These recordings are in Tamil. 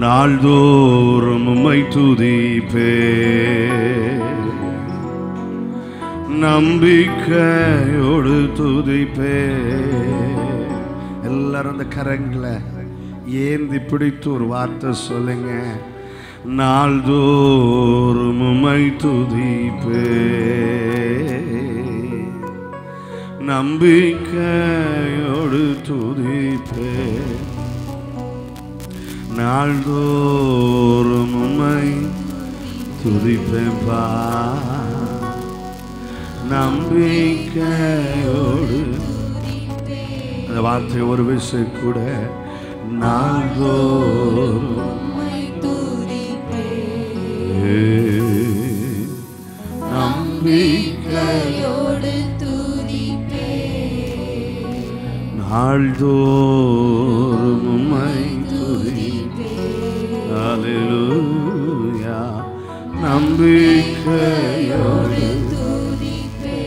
நாள்தோறும் உம்மை துதிப்பே, நம்பிக்கையோடு துதிப்பே. எல்லாரும் அந்த கரங்களை ஏந்தி பிடித்து ஒரு வார்த்தை சொல்லுங்க. நாள்தோறும் உம்மை துதிப்பே, நம்பிக்கையோடு துதிப்பே, நாள்தோறும் உம்மை துதிப்பேன்பா, நம்பிக்கையோடு. அந்த வார்த்தை ஒரு விஷயம் கூட, நாள்தோறும் நம்பிக்கையோடு துதிப்பே, நாள்தோறும் உம்மை துதிப்பே. அல்லேலூயா. நம்பிக்கையோடு துதிப்பே,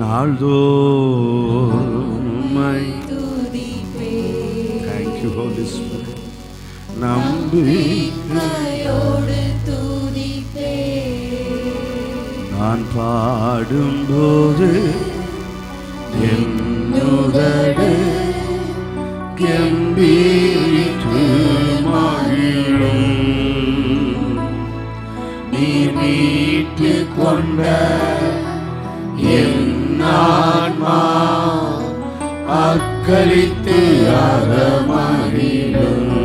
நாள்தோறும் உம்மை துதிப்பே. Thank you, Holy Spirit. நம்பிக்கையோடு துதிப்பே. நான் பாடும்போது என்னுதடு கெம்பீரித்து மகிழும், நீ மீட்டு கொண்ட என் ஆன்மா அக்களித்து அகமகிழும்.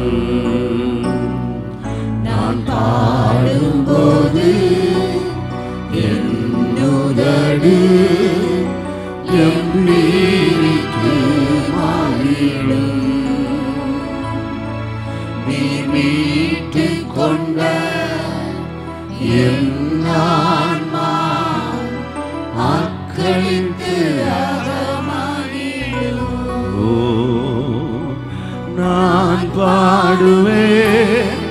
நான் பாடும்போது என்னுதடு கெம்பீரித்து மகிழும், நீ மீட்டு கொண்ட என் ஆன்மா அக்களித்து அகமகிழும். ஓ, நான் பாடுவேன்,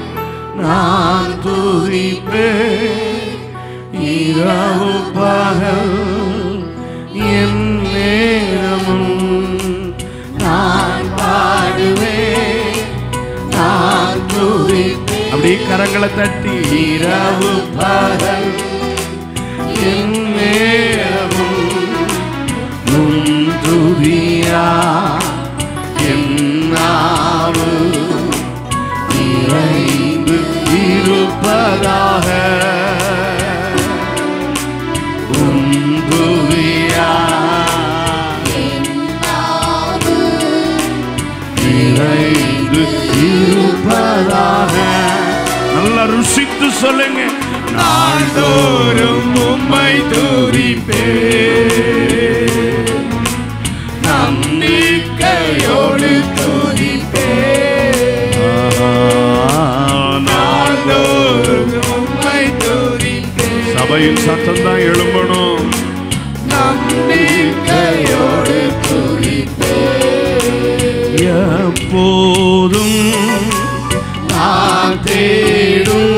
நான் துதிப்பேன், இரவு பகல் என் நேரமும். நான் பாடுவேன், நான் துதிப்பேன். அப்படி கரங்களை தட்டி, இரவு பகல் என் நேரமும் உம் துதியா என் நாவு நிறைந்து இருப்பதாக. உம் துதியா நிறைந்து இருப்பதாக. நல்லா ருசித்து சொல்லுங்க. நாள்தோறும் உம்மை துதிப்பேன், நம்பிக்கையோடு துதிப்பேன், நாள்தோறும் உம்மை துதிப்பேன். சபையின் சத்தம் தான் எழும்பணும். நம்பிக்கையோடு துதிப்பேன், எப்போதும் நான் தேடும்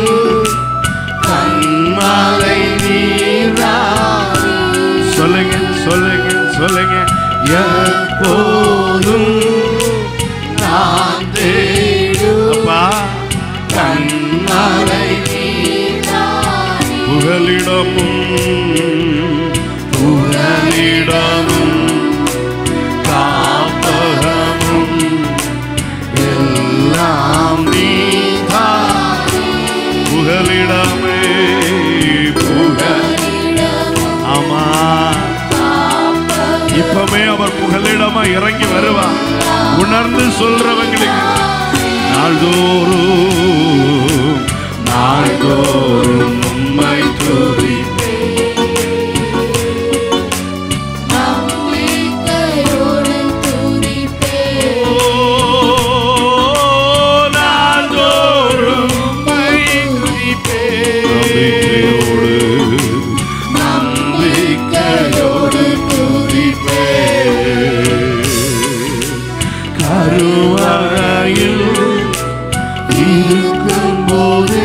கண்மலை நீரா. சொல்லுங்க சொல்லுங்க சொல்லுங்க. எப்போதும் நான் தேடுப்பா கண்மலை நீரா. புகலிடமும் புகலிடமும் காப்பகமும் எல்லாம் நீதான். புகலிடமே புகலிடம். ஆமா, இப்பமே அவர் புகலிடமா இறங்கி வருவார். உணர்ந்து சொல்றவங்களுக்கு நாள்தோறும் நாள்தோறும் உம்மை துதிப்பேன், நம்பிக்கையோடு துதிப்பேன், நாள்தோறும் உம்மை துதிப்பேன், நம்பிக்கையோடு துதிப்பேன். கருவறையில் இருக்கும்போது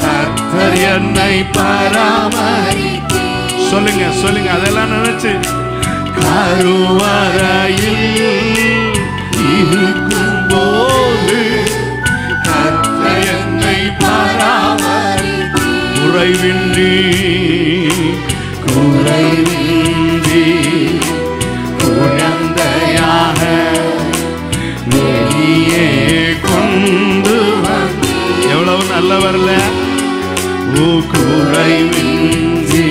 கர்த்தர் என்னை பராமரித்து. சொல்லுங்க சொல்லுங்க. அதெல்லாம் நினைச்சு கருவறையில் இருக்கும்போது வரல. ஓ குறைவின்றி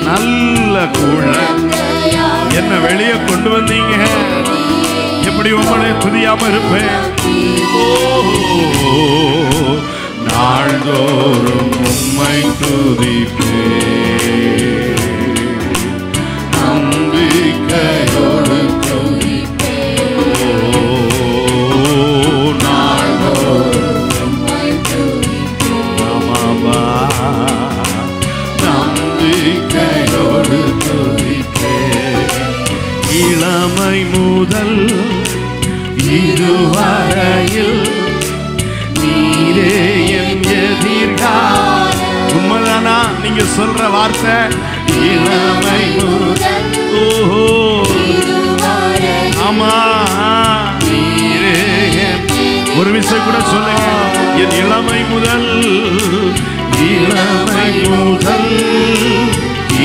நல்ல குழந்தை என்ன வெளியே கொண்டு வந்தீங்க. எப்படி உங்களை துதியாம இருப்பேன். நாள்தோறும் உம்மை துதிப்பேன். நம்பிக்கையோடு இளமை முதல் இதுவரையில் நீரே என் எதிர்காலம். உண்மைதானா நீங்க சொல்ற வார்த்தை? இளமை முதல் ஓஹோ ஆமா நீரே. ஒரு விஷயம் கூட சொல்லுங்க. என் இளமை முதல்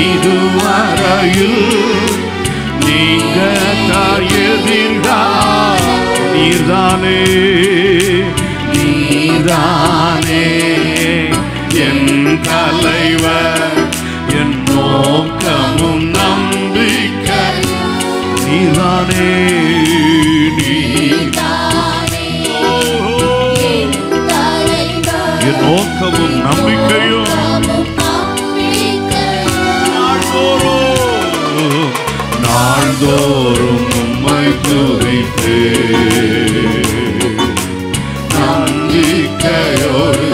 இதுவரையில் நீங்க தாயதிர்கா. நீர்தானே நீர்தானே என் தலைவர், என் நோக்கமும் நம்பிக்கை. நீர்தானே என் நோக்கமும் நம்பிக்கையும். நாள்தோறும் உம்மை துதிப்பேன். நம்பிக்கையோடு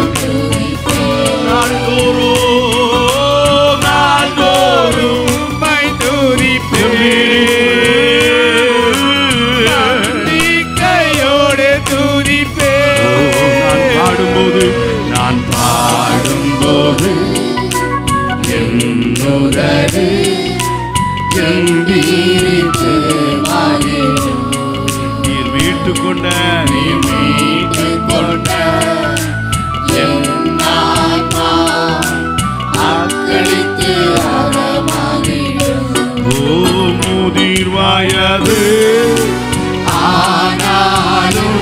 நாள்தோறும் உம்மை துதிப்பேன். நம்பிக்கையோடு துதிப்பேன். நான் பாடும்போது என்னுதடு நீர் மீட்டு கொண்ட முதிர் வயது ஆனாலும்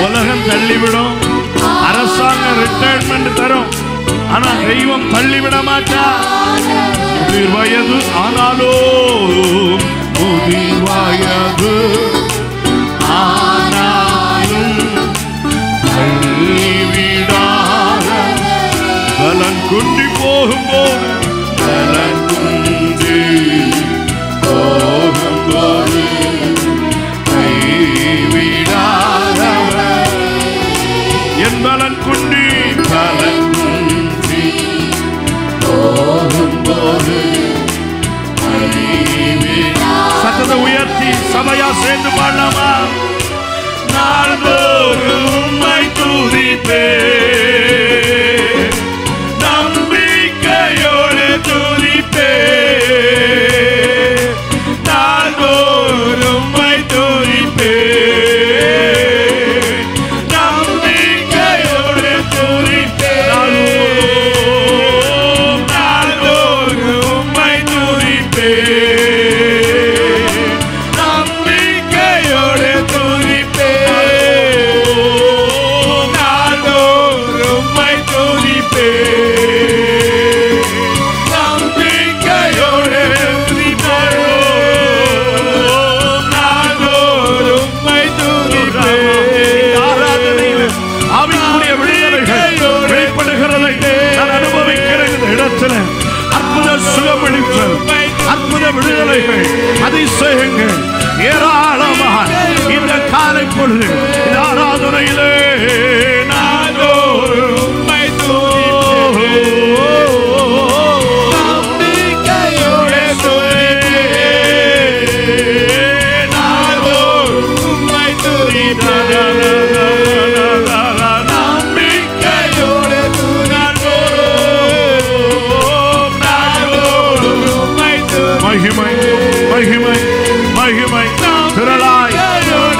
உலகம் தள்ளிவிடும், அரசாங்கம் ரிட்டையர்மெண்ட் தரும், ஆனா தெய்வம் தள்ளிவிட மாட்டா. முதிர் வயது ஆனாலும் முதிர் வயது ஆனாலும் தள்ளிவிடாத பலன் குண்டி போகும்போது பலன் குண்டி போகும்போது கைவிடாதவர் என் பலன் குண்டி பலன் குண்டி போகும்போது சத்தத்தை உயர்த்தி சபையா சேர்ந்து பாடலாமா? நாள்தோறும் உம்மை துதிப்பேன். நம்பிக்கையோடு துதிப்பேன். நாள்தோறும் உம்மை துதிப்பேன். நம்பிக்கையோடு துதிப்பேன். நாள்தோறும் உம்மை துதிப்பேன். அற்புத விடுதலைகள், அதிசயங்கள் ஏராளமாக இந்த காலை பொழுது இந்த ஆராதனையிலே மகிமை மகிமை மகிமை திரளாய்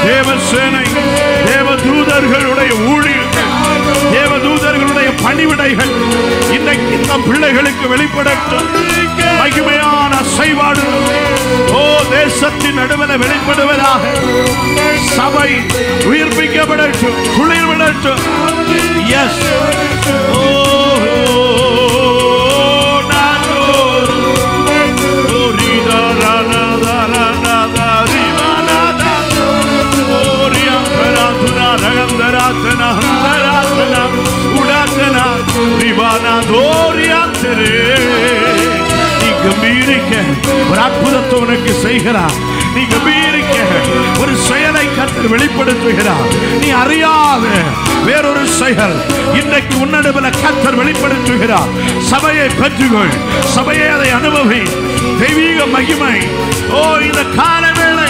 தேவசேனை தேவதூதர்களுடைய ஊழியர்கள் தேவதூதர்களுடைய பணிவிடைகள் இன்னைக்கு இந்த பிள்ளைகளுக்கு வெளிப்படட்டும். மகிமையான அசைவாடு ஓ தேச தேசத்தின் நடுவில் வெளிப்படுவதாக. சபை உயிர்ப்பிக்கப்படட்டும், குளிர்விடட்டும். எஸ் ஒரு அற்புதத்தை உனக்கு செய்கிறார். நீ கம்பீரிக்க ஒரு செயலை கர்த்தர் வெளிப்படுத்துகிறார். நீ அறியாத வேறொரு செயல் இன்றைக்கு உன்னடுவில் கர்த்தர் வெளிப்படுத்துகிறார். சபையை பெற்றுக்கொள், சபையை அதை அனுபவி. தெய்வீக மகிமை ஓ இந்த கால வேளை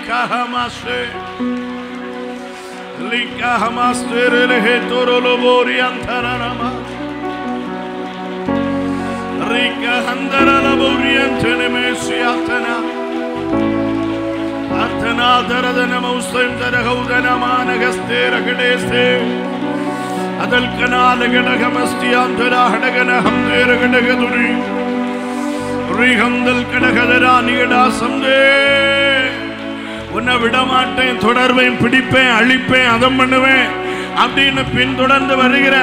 Kahamaste Likahamaste Rehetorolobori Antaranama Rika Handaralabori Antanemesiatana Atana Daradana Muslim Darahudana Managastera Gadeste Adal Kanala Gadagamasti Antara Hadagana Hamdera Gadagaduri Rihamdal Kadagadara Nigada Someday உன்னை விட மாட்டேன், தொடர்வேன், பிடிப்பேன், அழிப்பேன், அதம் பண்ணுவேன் அப்படின்னு பின்தொடர்ந்து வருகிற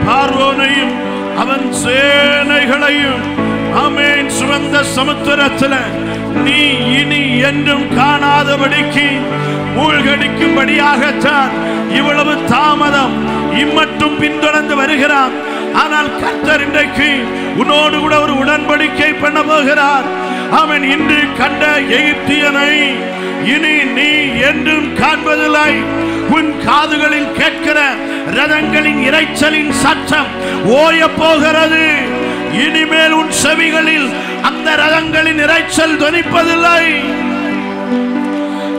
பார்வோனையும் அவன் சேனைகளையும் ஆமென் சுமந்த சமுத்திரத்தில் நீ இனி என்றும் காணாதபடிக்கு மூழ்கடிக்கும்படியாகத்தான் இவ்வளவு தாமதம் இம்மட்டும் பின்தொடர்ந்து வருகிறான். ஆனால் கர்த்தர் இன்றைக்கு உன்னோடு கூட ஒரு உடன்படிக்கை பண்ண போகிறார். அவன் இன்று கண்ட எகிப்தியனை இனி நீ என்றும் காண்பதில்லை. உன் காதுகளில் கேட்கிற ரதங்களின் இரைச்சலின் சத்தம் ஓய போகிறது. இனிமேல் உன் செவிகளில் அந்த ரதங்களின் இரைச்சல் தொனிப்பதில்லை.